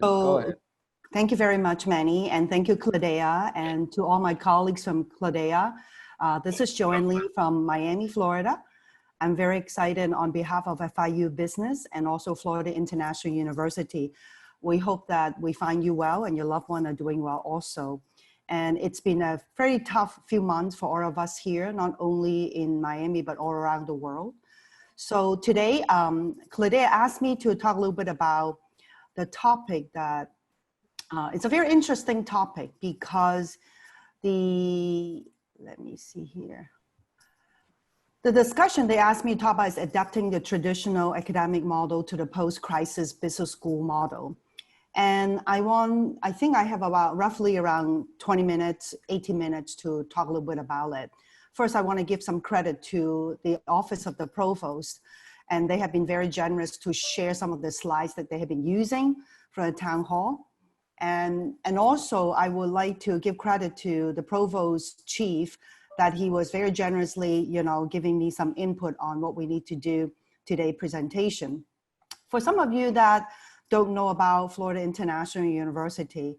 Go So ahead. thank you very much, Manny, and thank you, CLADEA, and to all my colleagues from CLADEA. This is Joanne Lee from Miami, Florida. I'm very excited on behalf of FIU Business and also Florida International University. We hope that we find you well and your loved one are doing well also. And it's been a very tough few months for all of us here, not only in Miami, but all around the world. So today, CLADEA asked me to talk a little bit about the topic that it's a very interesting topic because let me see here. The discussion they asked me to talk about is adapting the traditional academic model to the post-crisis business school model. And I think I have roughly around 20 minutes, 18 minutes to talk a little bit about it. First, I want to give some credit to the Office of the Provost, and they have been very generous to share some of the slides that they have been using from the town hall. And also I would like to give credit to the Provost Chief that he was very generously, giving me some input on what we need to do today presentation. For some of you that don't know about Florida International University,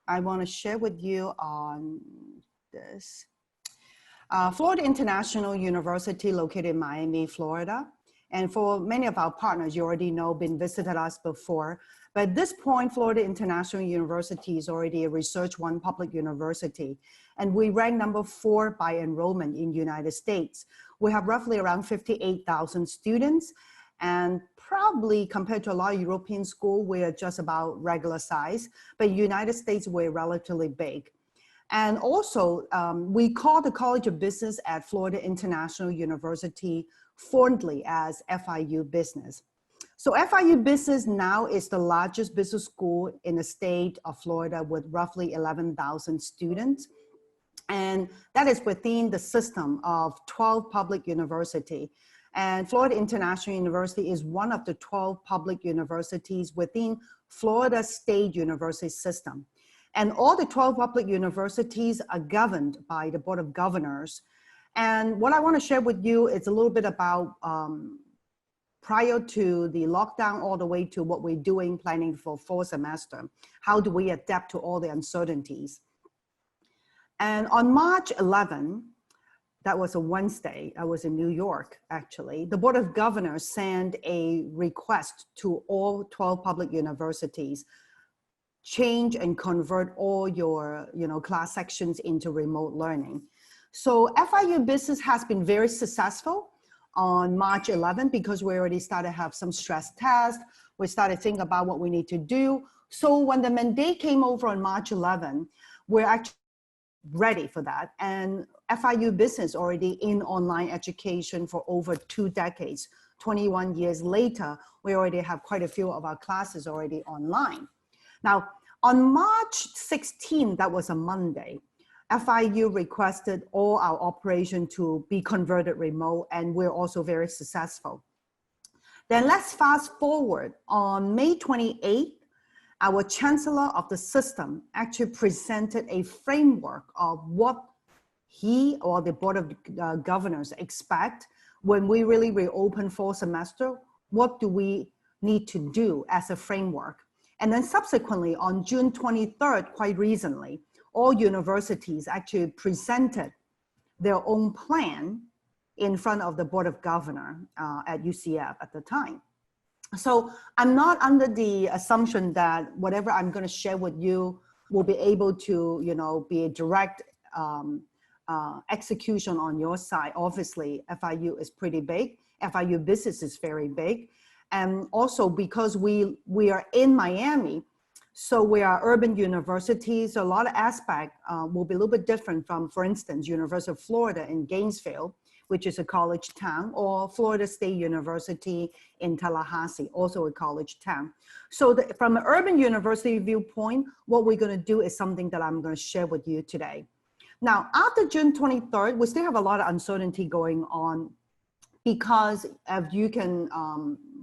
I want to share with you on this. Florida International University located in Miami, Florida. And for many of our partners, you already know, been visited us before. But at this point, Florida International University is already a Research One public university. And we rank number 4 by enrollment in the United States. We have roughly around 58,000 students. And probably compared to a lot of European schools, we are just about regular size. But United States, we're relatively big. And also, we call the College of Business at Florida International University fondly as FIU Business. So FIU Business now is the largest business school in the state of Florida with roughly 11,000 students. And that is within the system of 12 public universities. And Florida International University is one of the 12 public universities within Florida State University system. And all the 12 public universities are governed by the Board of Governors. And what I want to share with you is a little bit about prior to the lockdown all the way to what we're doing, planning for fall semester. How do we adapt to all the uncertainties? And on March 11, that was a Wednesday, I was in New York actually, the Board of Governors sent a request to all 12 public universities, change and convert all your class sections into remote learning. So FIU Business has been very successful on March 11 because we already started to have some stress tests. We started thinking about what we need to do. So when the mandate came over on March 11, we're actually ready for that. And FIU Business already in online education for over 2 decades. 21 years later, we already have quite a few of our classes already online. Now, on March 16, that was a Monday, FIU requested all our operation to be converted remote, and we're also very successful. Then let's fast forward. On May 28th, our Chancellor of the system actually presented a framework of what he or the Board of Governors expect when we really reopen fall semester. What do we need to do as a framework? And then subsequently on June 23rd, quite recently, all universities actually presented their own plan in front of the Board of Governors at UCF at the time. So I'm not under the assumption that whatever I'm going to share with you will be able to, be a direct execution on your side. Obviously, FIU is pretty big. FIU Business is very big. And also because we are in Miami, so we are urban universities, so a lot of aspects will be a little bit different from, for instance, University of Florida in Gainesville, which is a college town, or Florida State University in Tallahassee, also a college town. So from an urban university viewpoint, what we're gonna do is something that I'm gonna share with you today. Now, after June 23rd, we still have a lot of uncertainty going on because if you can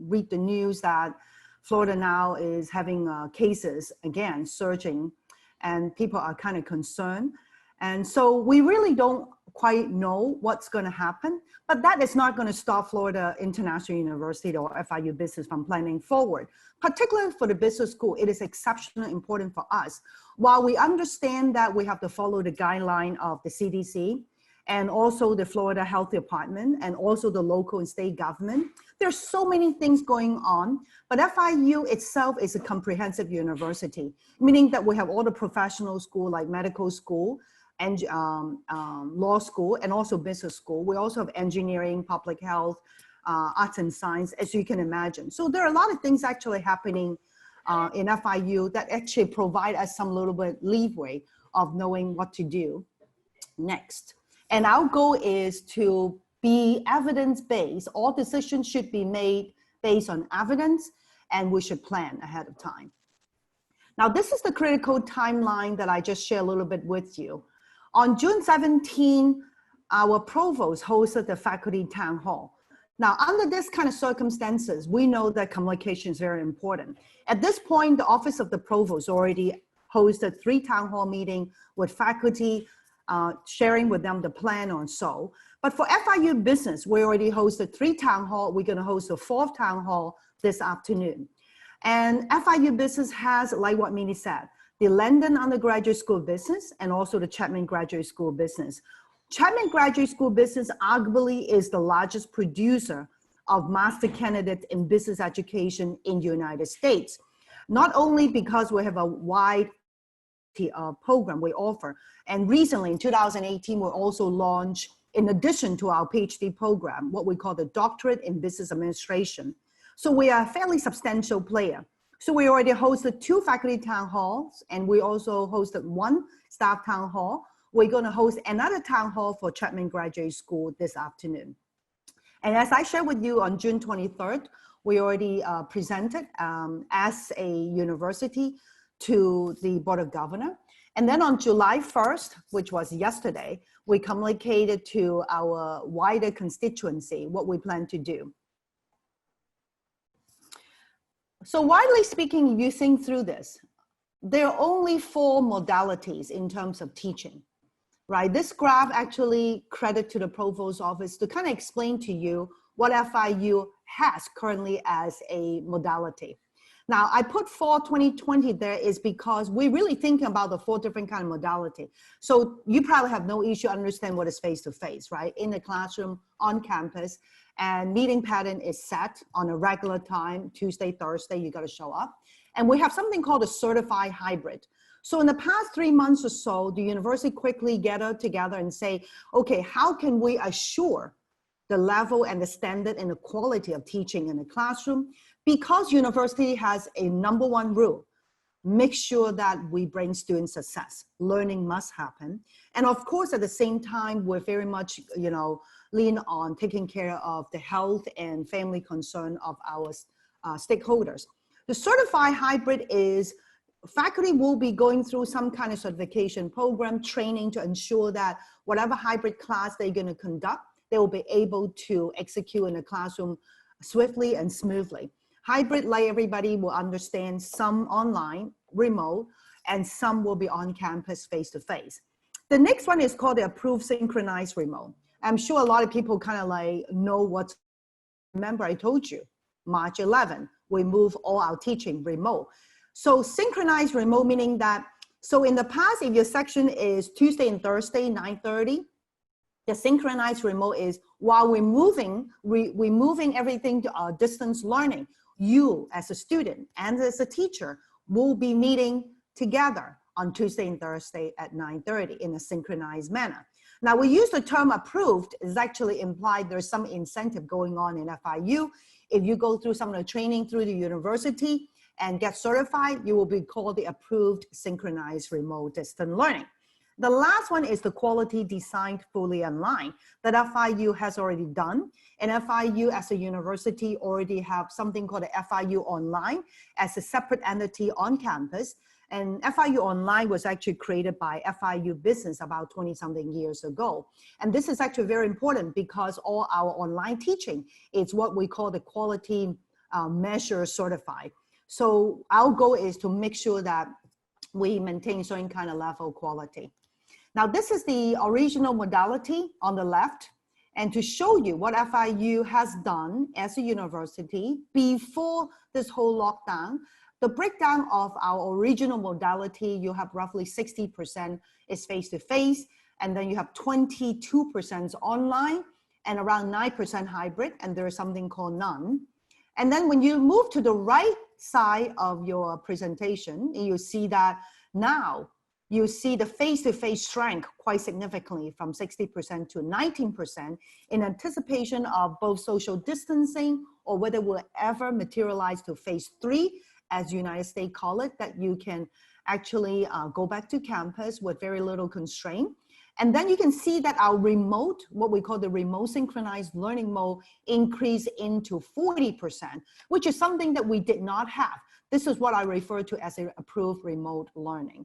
read the news that Florida now is having cases again surging, and people are kind of concerned. And so we really don't quite know what's going to happen, but that is not going to stop Florida International University or FIU Business from planning forward. Particularly for the business school, it is exceptionally important for us. While we understand that we have to follow the guideline of the CDC and also the Florida Health Department and also the local and state government, there's so many things going on, but FIU itself is a comprehensive university, meaning that we have all the professional school like medical school, and law school, and also business school. We also have engineering, public health, arts and science, as you can imagine. So there are a lot of things actually happening in FIU that actually provide us some little bit leeway of knowing what to do next. And our goal is to be evidence-based. All decisions should be made based on evidence, and we should plan ahead of time. Now, this is the critical timeline that I just shared a little bit with you. On June 17, our provost hosted the faculty town hall. Now, under this kind of circumstances, we know that communication is very important. At this point, the Office of the Provost already hosted 3 town hall meetings with faculty, sharing with them the plan on so. But for FIU Business, we already hosted 3 town hall. We're going to host a 4th town hall this afternoon. And FIU Business has, like what Minnie said, the London Undergraduate School of Business and also the Chapman Graduate School of Business. Chapman Graduate School of Business arguably is the largest producer of master candidates in business education in the United States. Not only because we have a wide program we offer, and recently in 2018, we also launched, in addition to our PhD program, what we call the Doctorate in Business Administration. So we are a fairly substantial player. So we already hosted 2 faculty town halls, and we also hosted 1 staff town hall. We're going to host another town hall for Chapman Graduate School this afternoon. And as I shared with you on June 23rd, we already presented as a university to the Board of Governors. And then on July 1st, which was yesterday, we communicated to our wider constituency what we plan to do. So widely speaking, you think through this, there are only 4 modalities in terms of teaching, right? This graph actually credit to the Provost's office to kind of explain to you what FIU has currently as a modality. Now, I put fall 2020 there is because we're really thinking about the 4 different kind of modality. So you probably have no issue understand what is face-to-face, right? In the classroom, on campus, and meeting pattern is set on a regular time, Tuesday, Thursday, you gotta show up. And we have something called a certified hybrid. So in the past 3 months or so, the university quickly gather together and say, okay, how can we assure the level and the standard and the quality of teaching in the classroom? Because university has a #1 rule, make sure that we bring student success. Learning must happen. And of course, at the same time, we're very much, lean on taking care of the health and family concern of our stakeholders. The certified hybrid is faculty will be going through some kind of certification program, training to ensure that whatever hybrid class they're going to conduct, they will be able to execute in the classroom swiftly and smoothly. Hybrid, like everybody will understand, some online, remote, and some will be on campus face-to-face. The next one is called the approved synchronized remote. I'm sure a lot of people kind of like know what, remember I told you, March 11, we move all our teaching remote. So synchronized remote meaning that, so in the past, if your section is Tuesday and Thursday, 9:30, the synchronized remote is while we're moving everything to distance learning, you as a student and as a teacher will be meeting together on Tuesday and Thursday at 9:30 in a synchronized manner. Now we use the term approved is actually implied there's some incentive going on in FIU. If you go through some of the training through the university and get certified, you will be called the approved synchronized remote distant learning. The last one is the quality designed fully online that FIU has already done. And FIU as a university already have something called the FIU Online as a separate entity on campus. And FIU Online was actually created by FIU Business about 20-something years ago. And this is actually very important because all our online teaching is what we call the quality measure certified. So our goal is to make sure that we maintain certain kind of level of quality. Now, this is the original modality on the left. And to show you what FIU has done as a university before this whole lockdown, the breakdown of our original modality, you have roughly 60% is face-to-face, and then you have 22% online, and around 9% hybrid, and there is something called none. And then when you move to the right side of your presentation, you see that now you see the face-to-face shrank quite significantly from 60% to 19% in anticipation of both social distancing or whether it will ever materialize to phase 3, as United States call it, that you can actually go back to campus with very little constraint. And then you can see that our remote, what we call the remote synchronized learning mode, increased into 40%, which is something that we did not have. This is what I refer to as an approved remote learning.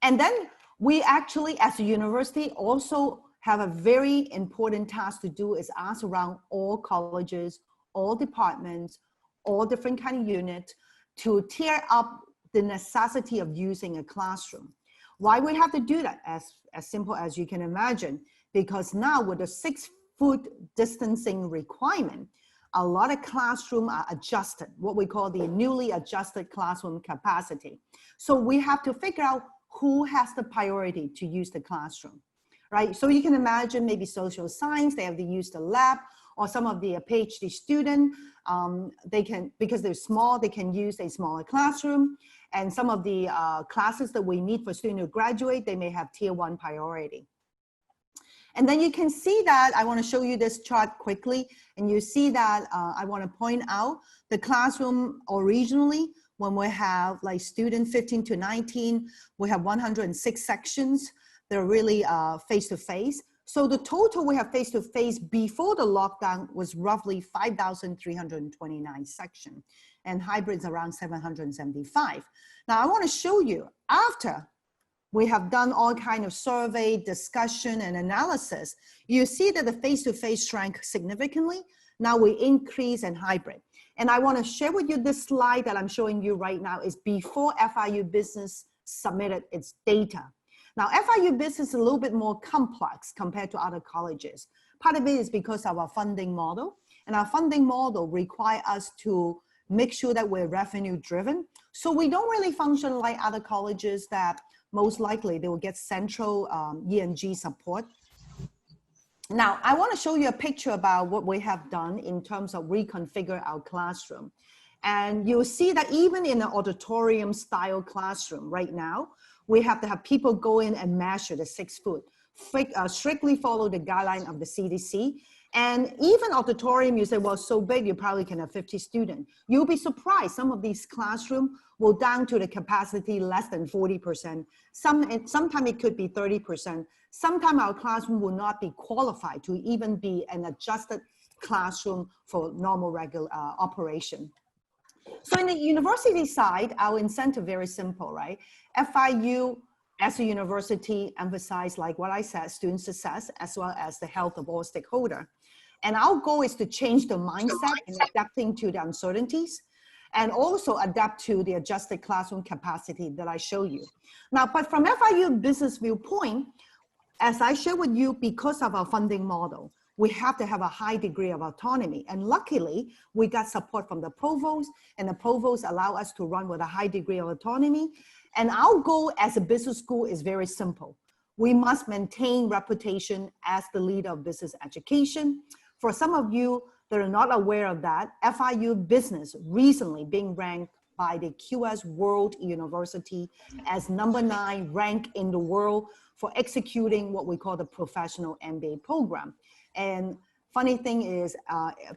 And then we actually, as a university, also have a very important task to do is ask around all colleges, all departments, all different kind of units to tear up the necessity of using a classroom. Why we have to do that? As simple as you can imagine, because now with the 6-foot distancing requirement, a lot of classrooms are adjusted, what we call the newly adjusted classroom capacity. So we have to figure out who has the priority to use the classroom, right? So you can imagine maybe social science, they have to use the lab, or some of the PhD student, they can, because they're small, they can use a smaller classroom. And some of the classes that we need for students to graduate, they may have tier 1 priority. And then you can see that, I want to show you this chart quickly, and you see that I want to point out the classroom originally, when we have like student 15 to 19, we have 106 sections. They're really face-to-face. So the total we have face-to-face before the lockdown was roughly 5,329 sections, and hybrids around 775. Now I want to show you, after we have done all kind of survey, discussion, and analysis, you see that the face-to-face shrank significantly. Now we increase in hybrid. And I want to share with you this slide that I'm showing you right now is before FIU Business submitted its data. Now, FIU Business is a little bit more complex compared to other colleges. Part of it is because of our funding model, and our funding model requires us to make sure that we're revenue driven. So we don't really function like other colleges that most likely they will get central E&G support. Now, I want to show you a picture about what we have done in terms of reconfigure our classroom. And you'll see that even in an auditorium style classroom right now, we have to have people go in and measure the 6 foot, strictly follow the guideline of the CDC. And even auditorium, you say, well, so big, you probably can have 50 students. You'll be surprised. Some of these classrooms will down to the capacity less than 40%. Sometimes it could be 30%. Sometimes our classroom will not be qualified to even be an adjusted classroom for normal regular operation. So in the university side, our incentive very simple, right? FIU as a university emphasize, like what I said, student success as well as the health of all stakeholders. And our goal is to change the mindset in adapting to the uncertainties and also adapt to the adjusted classroom capacity that I show you. Now, but from FIU business viewpoint, as I share with you, because of our funding model, we have to have a high degree of autonomy. And luckily, we got support from the provost, and the provost allow us to run with a high degree of autonomy. And our goal as a business school is very simple. We must maintain reputation as the leader of business education. For some of you that are not aware of that, FIU Business recently being ranked by the QS World University as #9 ranked in the world for executing what we call the professional MBA program. And funny thing is,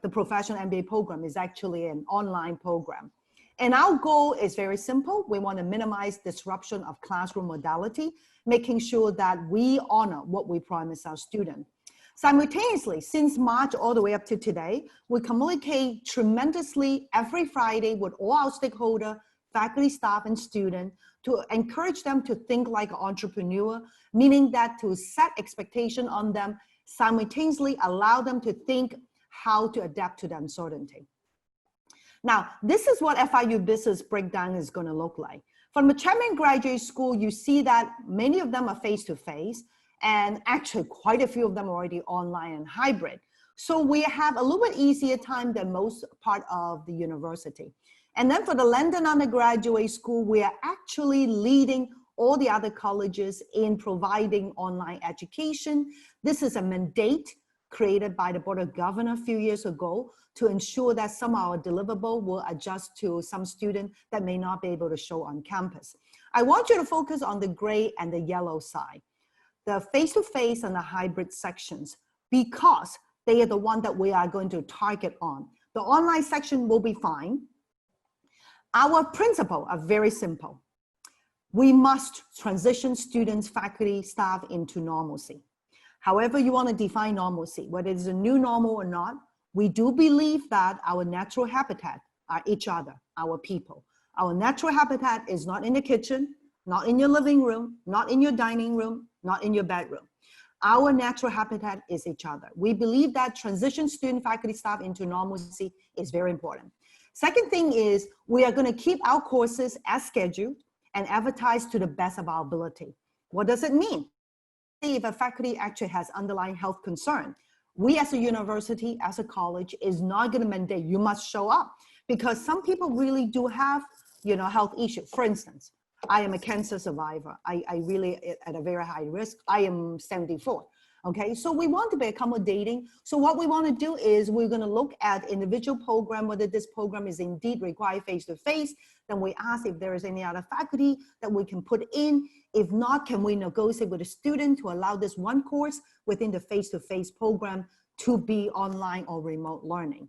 the professional MBA program is actually an online program. And our goal is very simple. We want to minimize disruption of classroom modality, making sure that we honor what we promise our students. Simultaneously, since March all the way up to today, we communicate tremendously every Friday with all our stakeholders, faculty, staff, and students to encourage them to think like an entrepreneur, meaning that to set expectation on them, simultaneously allow them to think how to adapt to the uncertainty. Now, this is what FIU business breakdown is going to look like. From the Chapman Graduate School, you see that many of them are face-to-face, and actually quite a few of them are already online and hybrid. So we have a little bit easier time than most part of the university. And then for the London Undergraduate School, we are actually leading all the other colleges in providing online education. This is a mandate created by the Board of Governors a few years ago to ensure that some of our deliverable will adjust to some student that may not be able to show on campus. I want you to focus on the gray and the yellow side, the face-to-face and the hybrid sections, because they are the one that we are going to target on. The online section will be fine. Our principles are very simple. We must transition students, faculty, staff into normalcy. However you want to define normalcy, whether it's a new normal or not, we do believe that our natural habitat are each other, our people. Our natural habitat is not in the kitchen, not in your living room, not in your dining room, not in your bedroom. Our natural habitat is each other. We believe that transition student, faculty, staff into normalcy is very important. Second thing is we are going to keep our courses as scheduled and advertise to the best of our ability. What does it mean? If a faculty actually has underlying health concern, we as a university, as a college, is not going to mandate you must show up, because some people really do have, health issues. For instance, I am a cancer survivor. I really at a very high risk. I am 74. Okay, so we want to be accommodating. So what we want to do is we're going to look at individual program, whether this program is indeed required face-to-face. Then we ask if there is any other faculty that we can put in. If not, can we negotiate with the student to allow this one course within the face-to-face program to be online or remote learning?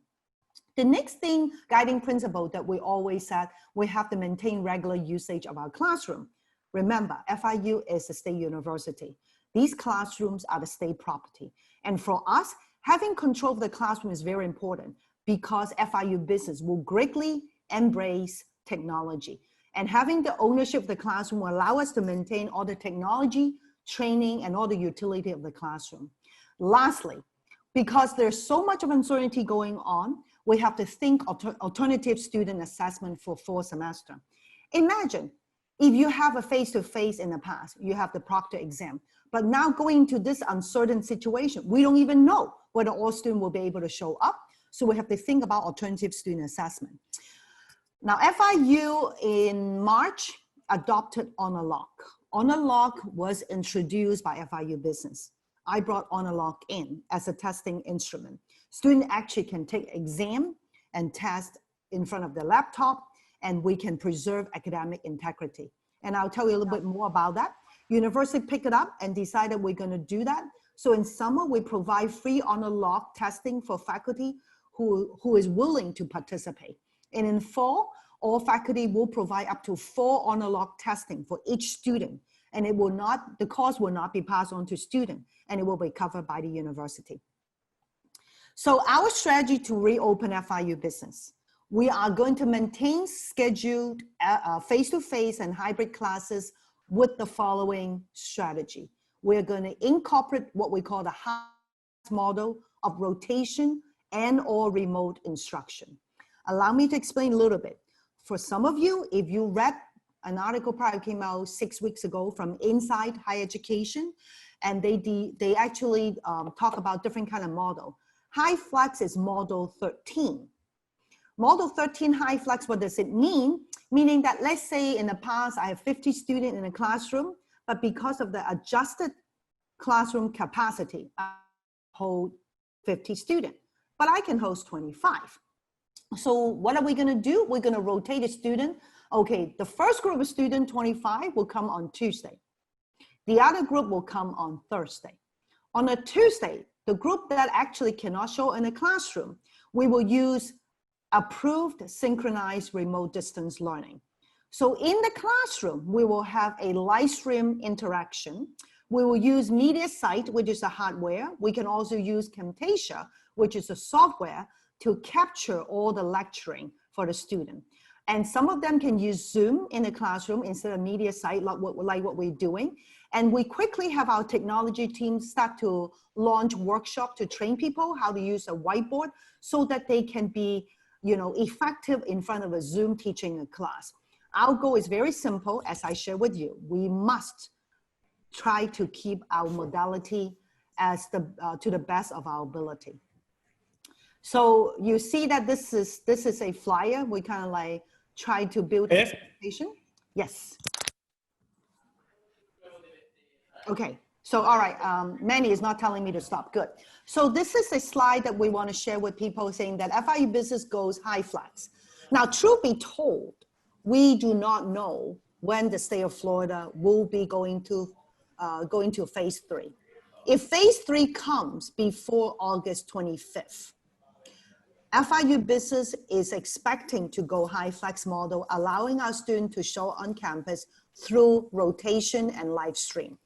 The next thing, guiding principle that we always said, we have to maintain regular usage of our classroom. Remember, FIU is a state university. These classrooms are the state property. And for us, having control of the classroom is very important, because FIU business will greatly embrace technology. And having the ownership of the classroom will allow us to maintain all the technology, training, and all the utility of the classroom. Lastly, because there's so much of uncertainty going on, we have to think alternative student assessment for fall semester. Imagine if you have a face-to-face in the past, you have the proctor exam, but now going to this uncertain situation, we don't even know whether all students will be able to show up. So we have to think about alternative student assessment. Now, FIU in March adopted Honor Lock. Honor Lock was introduced by FIU Business. I brought Honor Lock in as a testing instrument. Students actually can take exam and test in front of the laptop, and we can preserve academic integrity. And I'll tell you a little bit more about that. University picked it up and decided we're going to do that. So in summer, we provide free Honor Lock testing for faculty who is willing to participate. And in fall, all faculty will provide up to 4 Honor Lock testing for each student. And it will not, the cost will not be passed on to student, and it will be covered by the university. So our strategy to reopen FIU business, we are going to maintain scheduled face-to-face and hybrid classes with the following strategy. We're going to incorporate what we call the hybrid model of rotation and or remote instruction. Allow me to explain a little bit. For some of you, if you read an article probably came out 6 weeks ago from Inside Higher Education, and they actually talk about different kind of model. High flex is model 13. Model 13 high flex, what does it mean? Meaning that, let's say in the past, I have 50 students in a classroom, but because of the adjusted classroom capacity, I hold 50 students, but I can host 25. So what are we gonna do? We're gonna rotate a student. Okay, the first group of students, 25, will come on Tuesday. The other group will come on Thursday. On a Tuesday, the group that actually cannot show in a classroom, we will use approved synchronized remote distance learning. So in the classroom, we will have a live stream interaction. We will use MediaSite, which is a hardware. We can also use Camtasia, which is a software, to capture all the lecturing for the student. And some of them can use Zoom in the classroom instead of MediaSite, like what we're doing. And we quickly have our technology team start to launch workshops to train people how to use a whiteboard so that they can be, effective in front of a Zoom teaching a class. Our goal is very simple, as I share with you. We must try to keep our modality as to the best of our ability. So you see that this is a flyer. We kind of like try to build a presentation. Yes. Okay. So, all right, Manny is not telling me to stop. Good. So this is a slide that we want to share with people saying that FIU business goes HyFlex. Now, truth be told, we do not know when the state of Florida will be going to phase 3. If phase 3 comes before August 25th, FIU business is expecting to go HyFlex model, allowing our students to show on campus through rotation and live stream.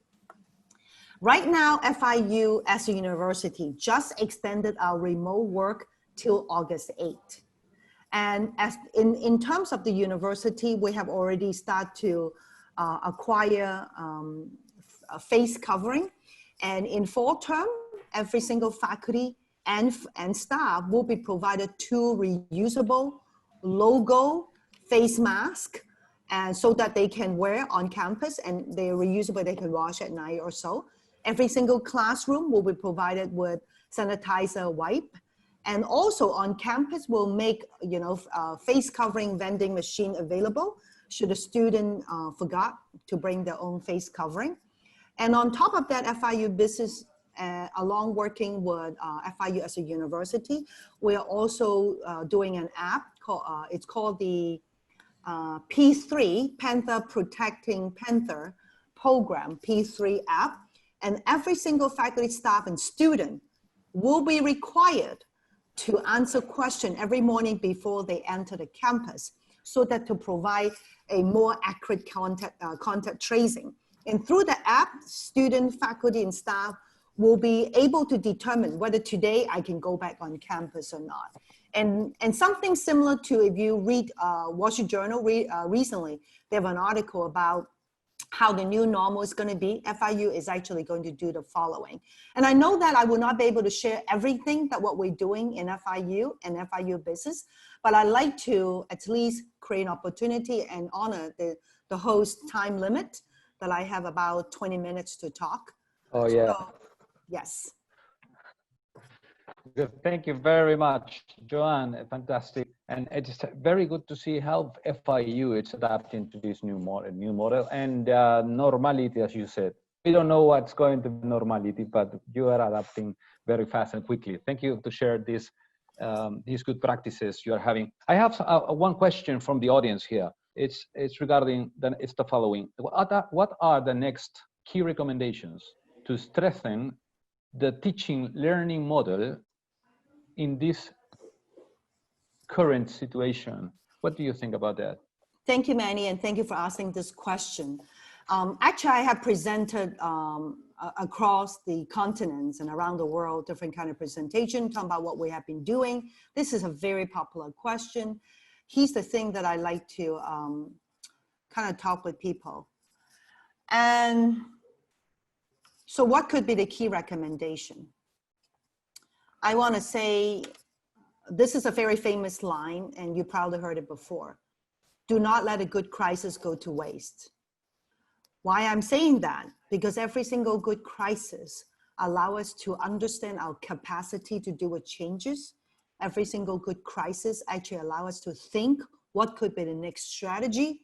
Right now, FIU as a university just extended our remote work till August 8th. And as in terms of the university, we have already started to acquire a face covering. And in fall term, every single faculty and staff will be provided 2 reusable logo face mask, and so that they can wear on campus, and they're reusable, they can wash at night or so. Every single classroom will be provided with sanitizer wipe. And also on campus, we'll make, face covering vending machine available should a student forgot to bring their own face covering. And on top of that, FIU business, along working with FIU as a university, we are also doing an app called, it's called the P3, Panther Protecting Panther Program, P3 app. And every single faculty, staff, and student will be required to answer questions every morning before they enter the campus, so that to provide a more accurate contact tracing. And through the app, student, faculty, and staff will be able to determine whether today I can go back on campus or not. And something similar to, if you read Wall Street Journal recently, they have an article about how the new normal is going to be. FIU is actually going to do the following. And I know that I will not be able to share everything that what we're doing in FIU and FIU business, but I like to at least create an opportunity and honor the host time limit that I have about 20 minutes to talk. Oh, yeah. So, yes. Good. Thank you very much, Joanne. Fantastic. And it's very good to see how FIU is adapting to this new model and normality, as you said. We don't know what's going to be normality, but you are adapting very fast and quickly. Thank you to share these good practices you are having. I have one question from the audience here. It's regarding it's the following. What are the next key recommendations to strengthen the teaching learning model in this current situation? What do you think about that? Thank you, Manny, and thank you for asking this question. Actually, I have presented across the continents and around the world different kind of presentation talking about what we have been doing. This is a very popular question. Here's the thing that I like to kind of talk with people. And so what could be the key recommendation? I want to say, this is a very famous line, and you probably heard it before. Do not let a good crisis go to waste. Why I'm saying that? Because every single good crisis allows us to understand our capacity to deal with changes. Every single good crisis actually allows us to think what could be the next strategy.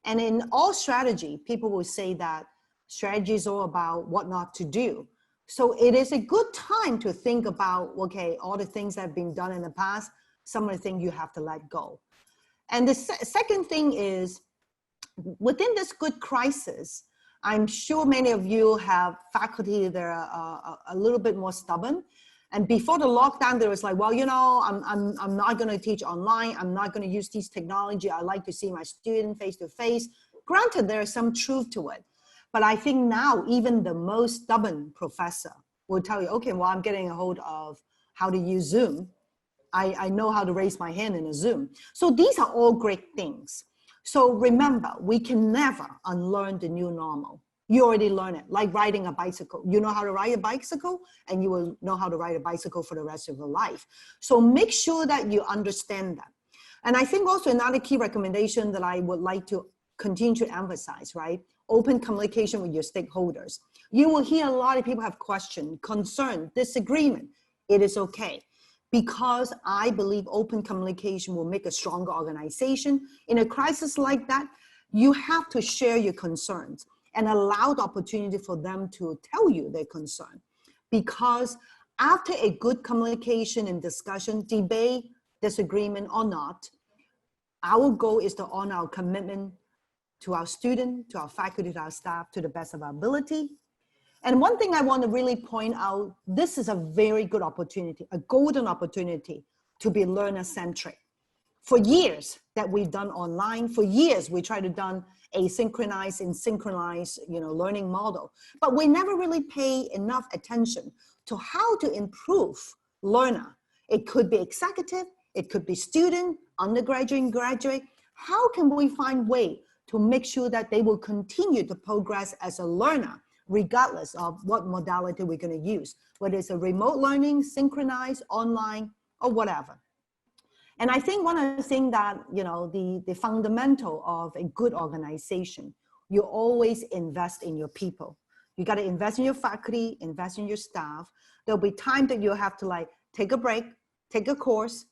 And in all strategy, people will say that strategy is all about what not to do. So it is a good time to think about, okay, all the things that have been done in the past, some of the things you have to let go. And the second thing is, within this good crisis, I'm sure many of you have faculty that are a little bit more stubborn. And before the lockdown, there was like, well, I'm not going to teach online. I'm not going to use this technology. I like to see my student face to face. Granted, there is some truth to it. But I think now even the most stubborn professor will tell you, okay, well, I'm getting a hold of how to use Zoom. I know how to raise my hand in a Zoom. So these are all great things. So remember, we can never unlearn the new normal. You already learned it, like riding a bicycle. You know how to ride a bicycle, and you will know how to ride a bicycle for the rest of your life. So make sure that you understand that. And I think also another key recommendation that I would like to continue to emphasize, right? Open communication with your stakeholders. You will hear a lot of people have questions, concern, disagreement. It is okay, because I believe open communication will make a stronger organization. In a crisis like that, you have to share your concerns and allow the opportunity for them to tell you their concern. Because after a good communication and discussion, debate, disagreement or not, our goal is to honor our commitment to our student, to our faculty, to our staff, to the best of our ability. And one thing I want to really point out, this is a very good opportunity, a golden opportunity to be learner-centric. For years that we've done online, for years we tried to done asynchronized and synchronized, learning model, but we never really pay enough attention to how to improve learner. It could be executive, it could be student, undergraduate, and graduate. How can we find way to make sure that they will continue to progress as a learner, regardless of what modality we're going to use, whether it's a remote learning, synchronized, online, or whatever. And I think one of the things that, the fundamental of a good organization, you always invest in your people. You got to invest in your faculty, invest in your staff. There'll be time that you'll have to take a break, take a course,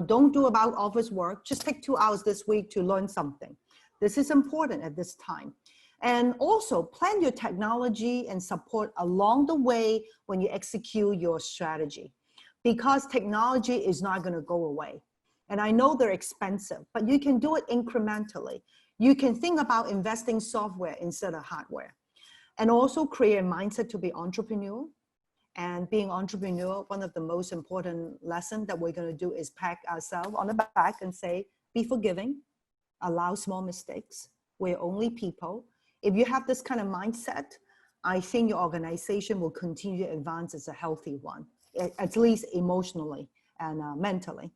don't do about office work. Just take 2 hours this week to learn something. This is important at this time. And also plan your technology and support along the way when you execute your strategy, because technology is not going to go away. And I know they're expensive, but you can do it incrementally. You can think about investing software instead of hardware, and also create a mindset to be entrepreneurial. And being entrepreneurial, one of the most important lessons that we're going to do is pat ourselves on the back and say, be forgiving, allow small mistakes. We're only people. If you have this kind of mindset, I think your organization will continue to advance as a healthy one, at least emotionally and mentally.